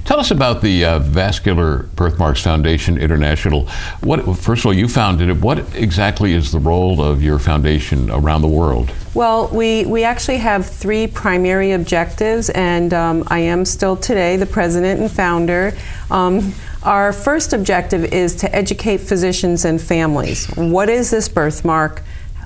Tell us about the Vascular Birthmarks Foundation International. First of all, you founded it. What exactly is the role of your foundation around the world? Well, we actually have 3 primary objectives, and I am still today the president and founder. Our first objective is to educate physicians and families. What is this birthmark?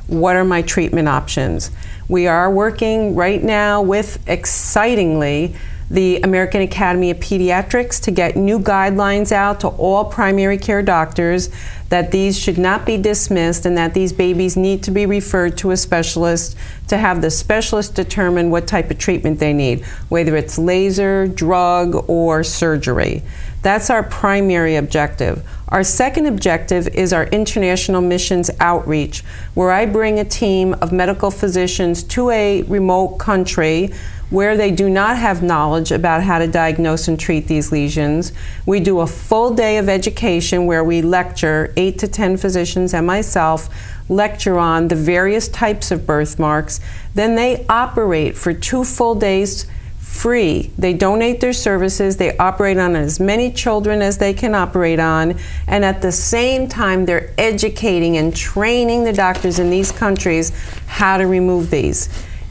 What are my treatment options? We are working right now with, excitingly, the American Academy of Pediatrics to get new guidelines out to all primary care doctors that these should not be dismissed and that these babies need to be referred to a specialist to have the specialist determine what type of treatment they need, whether it's laser, drug, or surgery. That's our primary objective. Our second objective is our international missions outreach, where I bring a team of medical physicians to a remote country where they do not have knowledge about how to diagnose and treat these lesions. We do a full day of education where we lecture, 8 to 10 physicians and myself, lecture on the various types of birthmarks. Then they operate for 2 full days free. They donate their services, they operate on as many children as they can operate on, and at the same time they're educating and training the doctors in these countries how to remove these.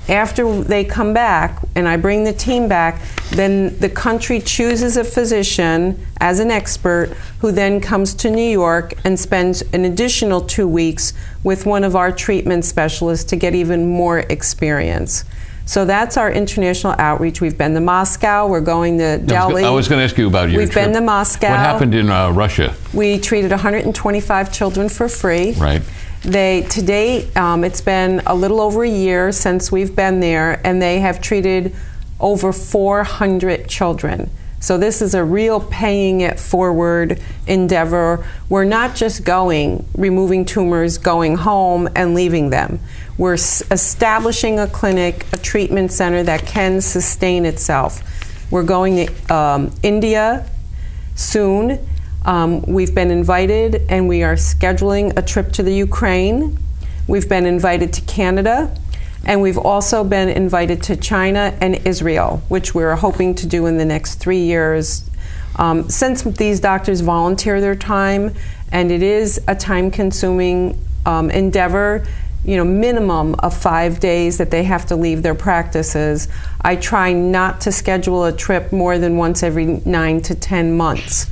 After they come back, and I bring the team back, then the country chooses a physician as an expert who then comes to New York and spends an additional 2 weeks with one of our treatment specialists to get even more experience. So that's our international outreach. We've been to Moscow, we're going to Delhi. I was going to ask you about your trip. We've been to Moscow. What happened in Russia? We treated 125 children for free. Right. To date, it's been a little over a year since we've been there, and they have treated over 400 children. So this is a real paying it forward endeavor. We're not just removing tumors, going home and leaving them. We're establishing a clinic, a treatment center that can sustain itself. We're going to India soon. We've been invited, and we are scheduling a trip to the Ukraine. We've been invited to Canada, and we've also been invited to China and Israel, which we're hoping to do in the next 3 years. Since these doctors volunteer their time, and it is a time-consuming endeavor, minimum of 5 days that they have to leave their practices, I try not to schedule a trip more than once every 9 to 10 months.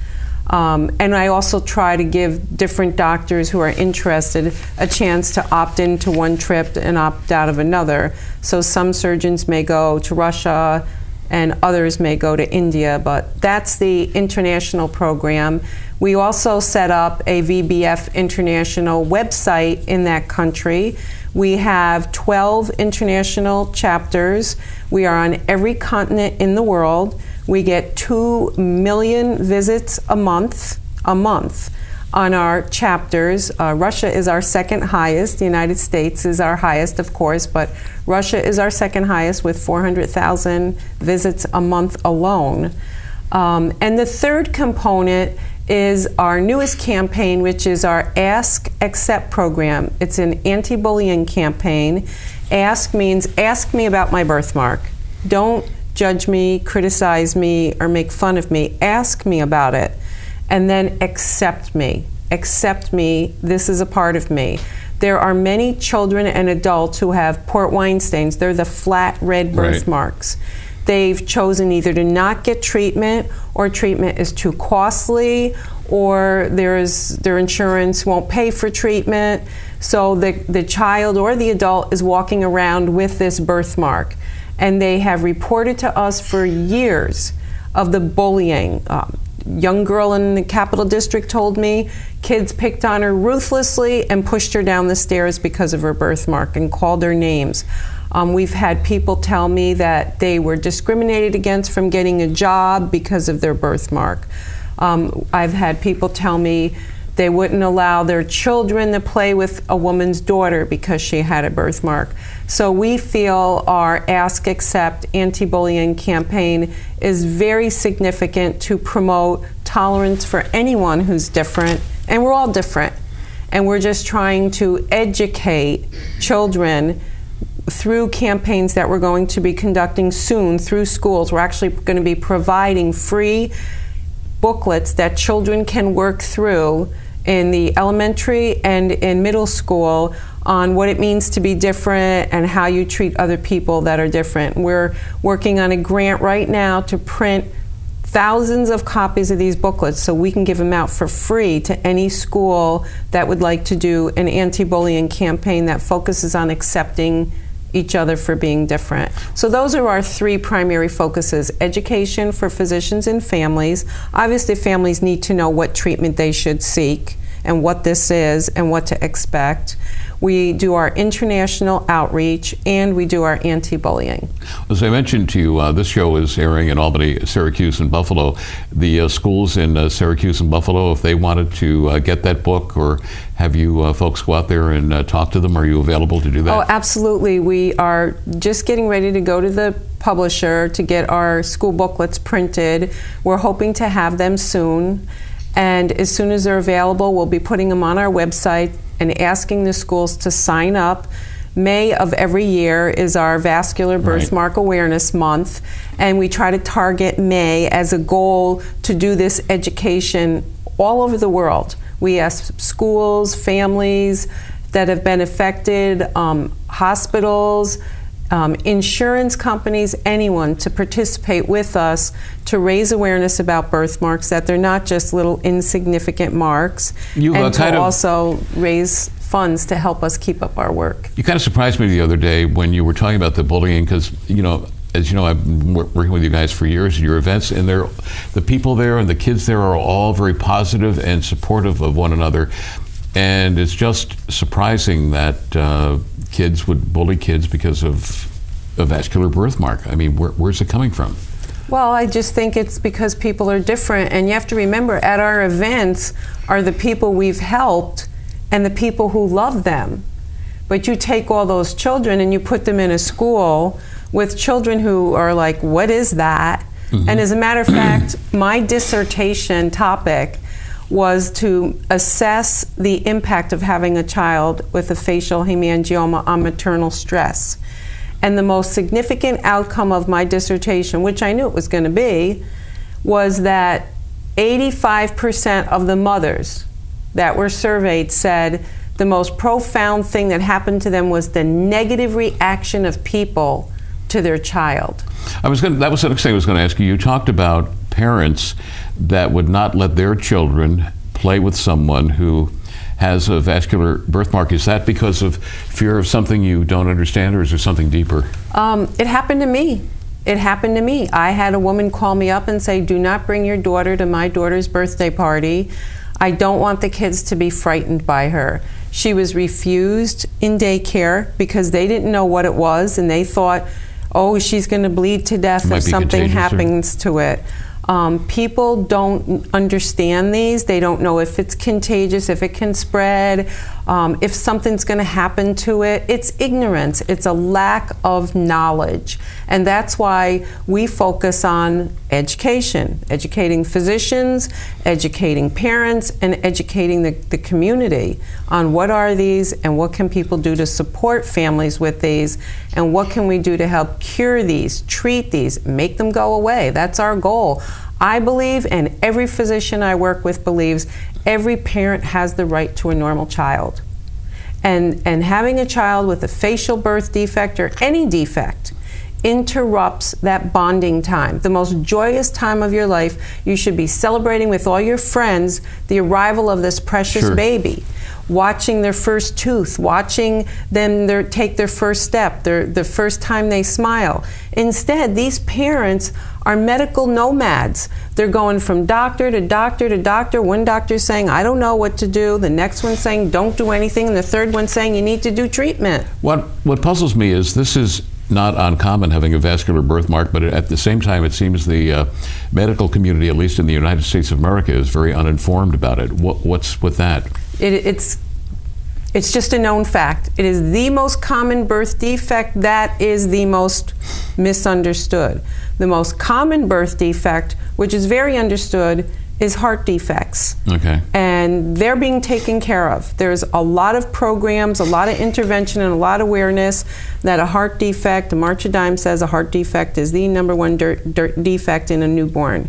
And I also try to give different doctors who are interested a chance to opt into one trip and opt out of another. So some surgeons may go to Russia and others may go to India, but that's the international program. We also set up a VBF International website in that country. We have 12 international chapters. We are on every continent in the world. We get 2 million visits a month on our chapters. Russia is our second highest. The United States is our highest, of course, but Russia is our second highest with 400,000 visits a month alone. And the third component is our newest campaign, which is our Ask Accept program. It's an anti-bullying campaign. Ask means ask me about my birthmark. Don't judge me, criticize me, or make fun of me. Ask me about it. And then accept me. Accept me. This is a part of me. There are many children and adults who have port wine stains. They're the flat red birthmarks. Right. They've chosen either to not get treatment, or treatment is too costly, or their insurance won't pay for treatment. So the child or the adult is walking around with this birthmark. And they have reported to us for years of the bullying. Young girl in the Capital District told me kids picked on her ruthlessly and pushed her down the stairs because of her birthmark and called her names. We've had people tell me that they were discriminated against from getting a job because of their birthmark. I've had people tell me they wouldn't allow their children to play with a woman's daughter because she had a birthmark. So we feel our Ask Accept anti-bullying campaign is very significant to promote tolerance for anyone who's different, and we're all different. And we're just trying to educate children through campaigns that we're going to be conducting soon through schools, we're actually going to be providing free booklets that children can work through in the elementary and in middle school on what it means to be different and how you treat other people that are different. We're working on a grant right now to print thousands of copies of these booklets so we can give them out for free to any school that would like to do an anti-bullying campaign that focuses on accepting each other for being different. So those are our three primary focuses: education for physicians and families. Obviously, families need to know what treatment they should seek and what this is and what to expect. We do our international outreach, and we do our anti-bullying. As I mentioned to you, this show is airing in Albany, Syracuse, and Buffalo. The schools in Syracuse and Buffalo, if they wanted to get that book or have you folks go out there and talk to them, are you available to do that? Oh, absolutely. We are just getting ready to go to the publisher to get our school booklets printed. We're hoping to have them soon. And as soon as they're available, we'll be putting them on our website and asking the schools to sign up. May of every year is our Vascular Birthmark Awareness Month, and we try to target May as a goal to do this education all over the world. We ask schools, families that have been affected, hospitals, insurance companies, anyone to participate with us to raise awareness about birthmarks, that they're not just little insignificant marks, and to also raise funds to help us keep up our work. You kind of surprised me the other day when you were talking about the bullying, because, you know, as you know, I've been working with you guys for years at your events, and the people there and the kids there are all very positive and supportive of one another. And it's just surprising that kids would bully kids because of a vascular birthmark. I mean, where's it coming from? Well, I just think it's because people are different, and you have to remember, at our events are the people we've helped and the people who love them. But you take all those children and you put them in a school with children who are like, what is that? Mm-hmm. And as a matter of fact, my dissertation topic was to assess the impact of having a child with a facial hemangioma on maternal stress. And the most significant outcome of my dissertation, which I knew it was going to be, was that 85% of the mothers that were surveyed said the most profound thing that happened to them was the negative reaction of people to their child. That was the next thing I was going to ask you. You talked about parents that would not let their children play with someone who has a vascular birthmark. Is that because of fear of something you don't understand, or is there something deeper? It happened to me. It happened to me. I had a woman call me up and say, do not bring your daughter to my daughter's birthday party. I don't want the kids to be frightened by her. She was refused in daycare because they didn't know what it was, and they thought, oh, she's going to bleed to death if something happens to it. People don't understand these. They don't know if it's contagious, if it can spread, if something's going to happen to it. It's ignorance. It's a lack of knowledge. And that's why we focus on education, educating physicians, educating parents, and educating the community on what are these and what can people do to support families with these, and what can we do to help cure these, treat these, make them go away. That's our goal. I believe, and every physician I work with believes, every parent has the right to a normal child. And having a child with a facial birth defect or any defect interrupts that bonding time, the most joyous time of your life. You should be celebrating with all your friends the arrival of this precious baby, watching their first tooth, watching them take their first step, the first time they smile. Instead, these parents are medical nomads. They're going from doctor to doctor to doctor. One doctor's saying, I don't know what to do. The next one's saying, don't do anything. And the third one's saying, you need to do treatment. What puzzles me is this is not uncommon, having a vascular birthmark, but at the same time, it seems the medical community, at least in the United States of America, is very uninformed about it. What's with that? It's just a known fact. It is the most common birth defect that is the most misunderstood. The most common birth defect, which is very understood, is heart defects. Okay. And they're being taken care of. There's a lot of programs, a lot of intervention, and a lot of awareness that a heart defect, the March of Dimes says a heart defect is the #1 defect in a newborn.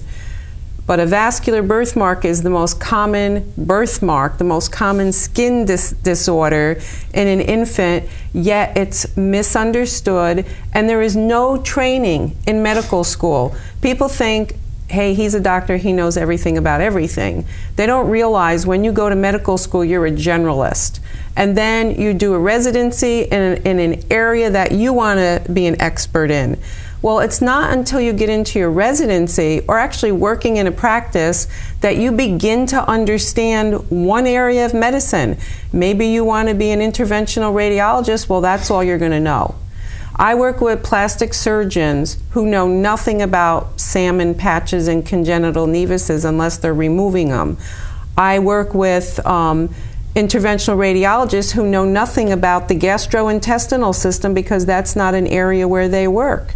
But a vascular birthmark is the most common birthmark, the most common skin disorder in an infant, yet it's misunderstood, and there is no training in medical school. People think, hey, he's a doctor, he knows everything about everything. They don't realize when you go to medical school, you're a generalist. And then you do a residency in an area that you want to be an expert in. Well, it's not until you get into your residency or actually working in a practice that you begin to understand one area of medicine. Maybe you want to be an interventional radiologist, well, that's all you're going to know. I work with plastic surgeons who know nothing about salmon patches and congenital nevuses unless they're removing them. I work with interventional radiologists who know nothing about the gastrointestinal system because that's not an area where they work.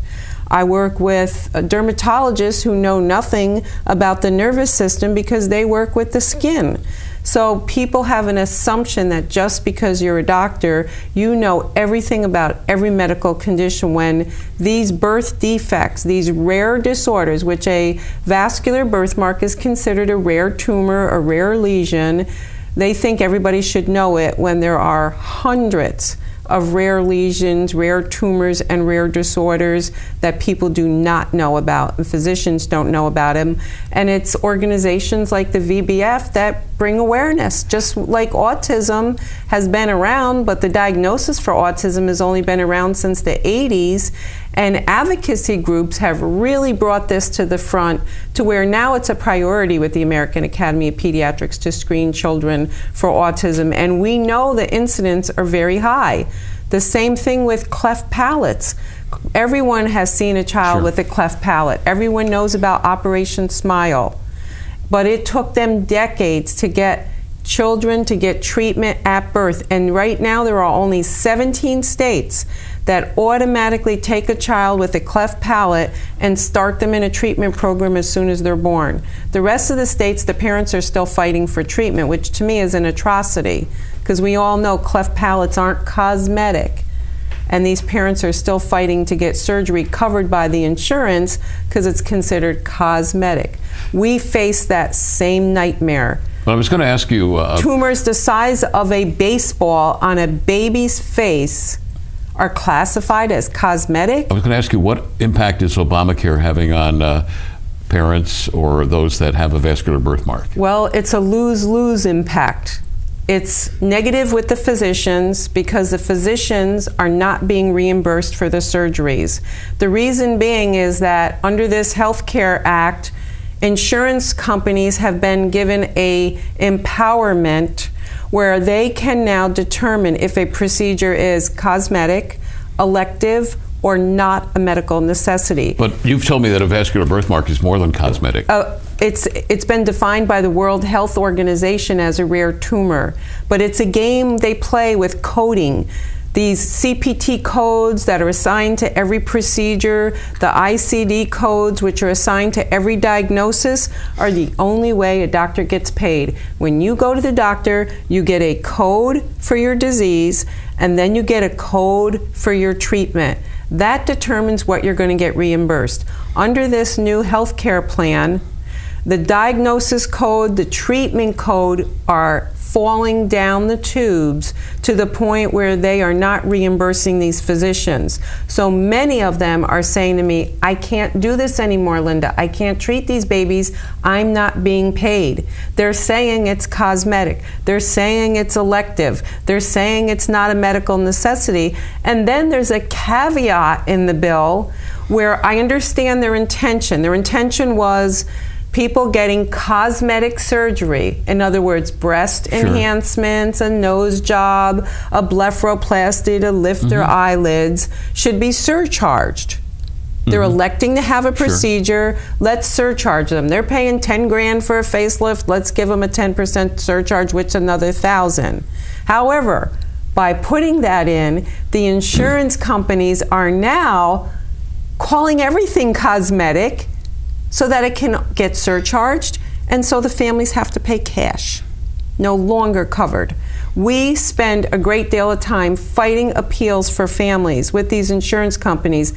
I work with dermatologists who know nothing about the nervous system because they work with the skin. So people have an assumption that just because you're a doctor, you know everything about every medical condition, when these birth defects, these rare disorders, which a vascular birthmark is considered a rare tumor, a rare lesion, they think everybody should know it when there are hundreds of rare lesions, rare tumors, and rare disorders that people do not know about, and physicians don't know about them. And it's organizations like the VBF that bring awareness. Just like autism has been around, but the diagnosis for autism has only been around since the 80s, and advocacy groups have really brought this to the front to where now it's a priority with the American Academy of Pediatrics to screen children for autism, and we know the incidents are very high. The same thing with cleft palates. Everyone has seen a child with a cleft palate. Everyone knows about Operation Smile. But it took them decades to get children to get treatment at birth. And right now there are only 17 states that automatically take a child with a cleft palate and start them in a treatment program as soon as they're born. The rest of the states, the parents are still fighting for treatment, which to me is an atrocity, because we all know cleft palates aren't cosmetic. And these parents are still fighting to get surgery covered by the insurance because it's considered cosmetic. We face that same nightmare. Well, I was going to ask you... tumors the size of a baseball on a baby's face are classified as cosmetic. I was going to ask you, what impact is Obamacare having on parents or those that have a vascular birthmark? Well, it's a lose-lose impact. It's negative with the physicians because the physicians are not being reimbursed for the surgeries. The reason being is that under this Health Care Act, insurance companies have been given a empowerment where they can now determine if a procedure is cosmetic, elective, or not a medical necessity. But you've told me that a vascular birthmark is more than cosmetic. It's been defined by the World Health Organization as a rare tumor, but it's a game they play with coding. These CPT codes that are assigned to every procedure, the ICD codes which are assigned to every diagnosis, are the only way a doctor gets paid. When you go to the doctor, you get a code for your disease, and then you get a code for your treatment. That determines what you're going to get reimbursed. Under this new health care plan, the diagnosis code, the treatment code are falling down the tubes to the point where they are not reimbursing these physicians. So many of them are saying to me, I can't do this anymore, Linda. I can't treat these babies. I'm not being paid. They're saying it's cosmetic. They're saying it's elective. They're saying it's not a medical necessity. And then there's a caveat in the bill where I understand their intention. Their intention was people getting cosmetic surgery, in other words, breast enhancements, a nose job, a blepharoplasty to lift their eyelids, should be surcharged. They're electing to have a procedure, let's surcharge them. They're paying 10 grand for a facelift, let's give them a 10% surcharge, which is another 1,000. However, by putting that in, the insurance companies are now calling everything cosmetic so that it can get surcharged, and so the families have to pay cash. No longer covered. We spend a great deal of time fighting appeals for families with these insurance companies